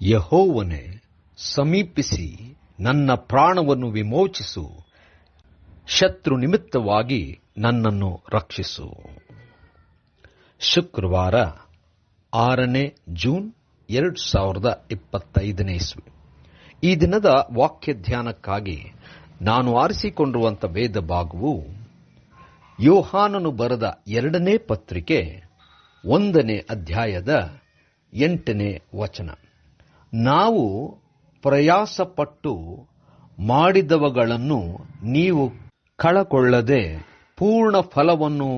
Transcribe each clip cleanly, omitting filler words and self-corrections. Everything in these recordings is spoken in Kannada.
ಯೆಹೋವನೇ, ಸಮೀಪಿಸಿ ನನ್ನ ಪ್ರಾಣವನ್ನು ವಿಮೋಚಿಸು, ಶತ್ರು ನಿಮಿತ್ತವಾಗಿ ನನ್ನನ್ನು ರಕ್ಷಿಸು. ಶುಕ್ರವಾರ 6ನೇ ಜೂನ್ 2025 ಇಸ್ವಿ. ಈ ದಿನದ ವಾಕ್ಯ ಧ್ಯಾನಕ್ಕಾಗಿ ನಾನು ಆರಿಸಿಕೊಂಡಿರುವಂಥ ವೇದ ಭಾಗವು ಯೋಹಾನನು ಬರೆದ 2ನೇ ಪತ್ರಿಕೆ 1ನೇ ಅಧ್ಯಾಯದ 8ನೇ ವಚನ. ನಾವು ಪ್ರಯಾಸಪಟ್ಟು ಮಾಡಿದವುಗಳನ್ನು ನೀವು ಕಳಕೊಳ್ಳದೆ ಪೂರ್ಣ ಫಲವನ್ನು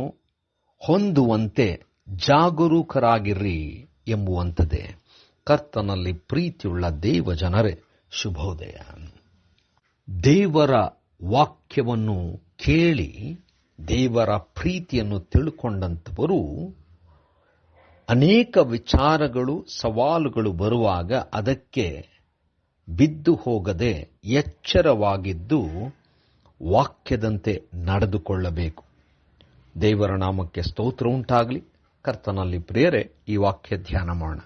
ಹೊಂದುವಂತೆ ಜಾಗರೂಕರಾಗಿರ್ರಿ ಎಂಬುವಂಥದ್ದೇ. ಕರ್ತನಲ್ಲಿ ಪ್ರೀತಿಯುಳ್ಳ ದೇವ ಜನರೇ, ಶುಭೋದಯ. ದೇವರ ವಾಕ್ಯವನ್ನು ಕೇಳಿ ದೇವರ ಪ್ರೀತಿಯನ್ನು ತಿಳ್ಕೊಂಡಂಥವರು ಅನೇಕ ವಿಚಾರಗಳು, ಸವಾಲುಗಳು ಬರುವಾಗ ಅದಕ್ಕೆ ಬಿದ್ದು ಹೋಗದೆ ಎಚ್ಚರವಾಗಿದ್ದು ವಾಕ್ಯದಂತೆ ನಡೆದುಕೊಳ್ಳಬೇಕು. ದೇವರ ನಾಮಕ್ಕೆ ಸ್ತೋತ್ರ ಉಂಟಾಗಲಿ. ಕರ್ತನಲ್ಲಿ ಪ್ರಿಯರೇ, ಈ ವಾಕ್ಯ ಧ್ಯಾನ ಮಾಡೋಣ.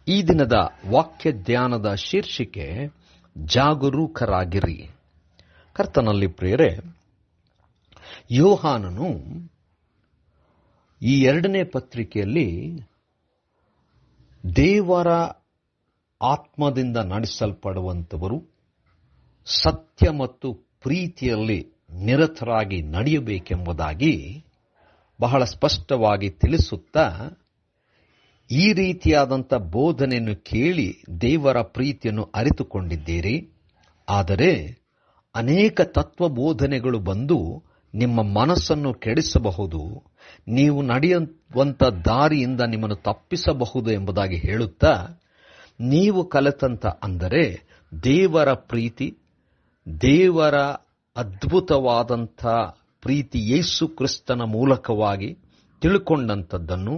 ಈ ದಿನದ ವಾಕ್ಯ ಧ್ಯಾನದ ಶೀರ್ಷಿಕೆ ಜಾಗರೂಕರಾಗಿರಿ. ಕರ್ತನಲ್ಲಿ ಪ್ರಿಯರೇ, ಯೋಹಾನನು ಈ 2ನೇ ಪತ್ರಿಕೆಯಲ್ಲಿ ದೇವರ ಆತ್ಮದಿಂದ ನಡೆಸಲ್ಪಡುವಂಥವರು ಸತ್ಯ ಮತ್ತು ಪ್ರೀತಿಯಲ್ಲಿ ನಿರತರಾಗಿ ನಡೆಯಬೇಕೆಂಬುದಾಗಿ ಬಹಳ ಸ್ಪಷ್ಟವಾಗಿ ತಿಳಿಸುತ್ತಾ, ಈ ರೀತಿಯಾದಂಥ ಬೋಧನೆಯನ್ನು ಕೇಳಿ ದೇವರ ಪ್ರೀತಿಯನ್ನು ಅರಿತುಕೊಂಡಿದ್ದೀರಿ. ಆದರೆ ಅನೇಕ ತತ್ವ ಬೋಧನೆಗಳು ಬಂದು ನಿಮ್ಮ ಮನಸ್ಸನ್ನು ಕೆಡಿಸಬಹುದು, ನೀವು ನಡೆಯುವಂಥ ದಾರಿಯಿಂದ ನಿಮ್ಮನ್ನು ತಪ್ಪಿಸಬಹುದು ಎಂಬುದಾಗಿ ಹೇಳುತ್ತಾ, ನೀವು ಕಲಿತಂತ ಅಂದರೆ ದೇವರ ಪ್ರೀತಿ, ದೇವರ ಅದ್ಭುತವಾದಂಥ ಪ್ರೀತಿ ಯೇಸು ಕ್ರಿಸ್ತನ ಮೂಲಕವಾಗಿ ತಿಳ್ಕೊಂಡಂಥದ್ದನ್ನು,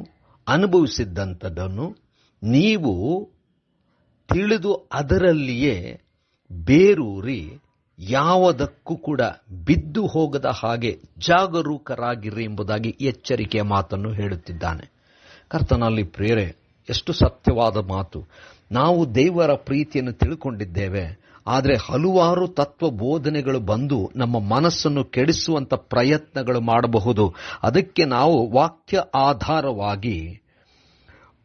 ಅನುಭವಿಸಿದ್ದಂಥದ್ದನ್ನು ನೀವು ತಿಳಿದು ಅದರಲ್ಲಿಯೇ ಬೇರೂರಿ ಯಾವುದಕ್ಕೂ ಕೂಡ ಬಿದ್ದು ಹೋಗದ ಹಾಗೆ ಜಾಗರೂಕರಾಗಿರಿ ಎಂಬುದಾಗಿ ಎಚ್ಚರಿಕೆಯ ಮಾತನ್ನು ಹೇಳುತ್ತಿದ್ದಾನೆ. ಕರ್ತನಲ್ಲಿ ಪ್ರಿಯರೇ, ಎಷ್ಟು ಸತ್ಯವಾದ ಮಾತು. ನಾವು ದೇವರ ಪ್ರೀತಿಯನ್ನು ತಿಳ್ಕೊಂಡಿದ್ದೇವೆ, ಆದರೆ ಹಲವಾರು ತತ್ವ ಬೋಧನೆಗಳು ಬಂದು ನಮ್ಮ ಮನಸ್ಸನ್ನು ಕೆಡಿಸುವಂಥ ಪ್ರಯತ್ನಗಳು ಮಾಡಬಹುದು. ಅದಕ್ಕೆ ನಾವು ವಾಕ್ಯ ಆಧಾರವಾಗಿ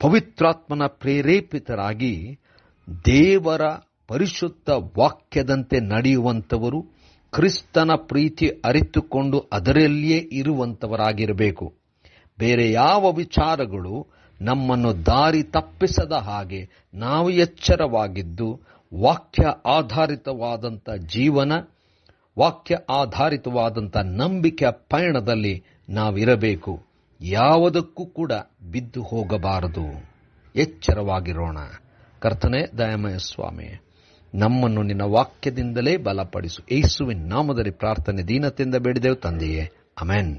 ಪವಿತ್ರಾತ್ಮನ ಪ್ರೇರೇಪಿತರಾಗಿ ದೇವರ ಪರಿಶುದ್ಧ ವಾಕ್ಯದಂತೆ ನಡೆಯುವಂಥವರು, ಕ್ರಿಸ್ತನ ಪ್ರೀತಿ ಅರಿತುಕೊಂಡು ಅದರಲ್ಲಿಯೇ ಇರುವಂಥವರಾಗಿರಬೇಕು. ಬೇರೆ ಯಾವ ವಿಚಾರಗಳು ನಮ್ಮನ್ನು ದಾರಿ ತಪ್ಪಿಸದ ಹಾಗೆ ನಾವು ಎಚ್ಚರವಾಗಿದ್ದು ವಾಕ್ಯ ಆಧಾರಿತವಾದಂಥ ಜೀವನ, ವಾಕ್ಯ ಆಧಾರಿತವಾದಂಥ ನಂಬಿಕೆಯ ಪಯಣದಲ್ಲಿ ನಾವಿರಬೇಕು. ಯಾವುದಕ್ಕೂ ಕೂಡ ಬಿದ್ದು ಹೋಗಬಾರದು. ಎಚ್ಚರವಾಗಿರೋಣ. ಕರ್ತನೇ, ದಯಾಮಯ ಸ್ವಾಮಿ, ನಮ್ಮನ್ನು ನಿನ್ನ ವಾಕ್ಯದಿಂದಲೇ ಬಲಪಡಿಸು. ಯೇಸುವಿನ ನಾಮದಲ್ಲಿ ಪ್ರಾರ್ಥನೆ ದೀನತೆಯಿಂದ ಬೇಡಿದೆವು ತಂದೆಯೇ, ಆಮೆನ್.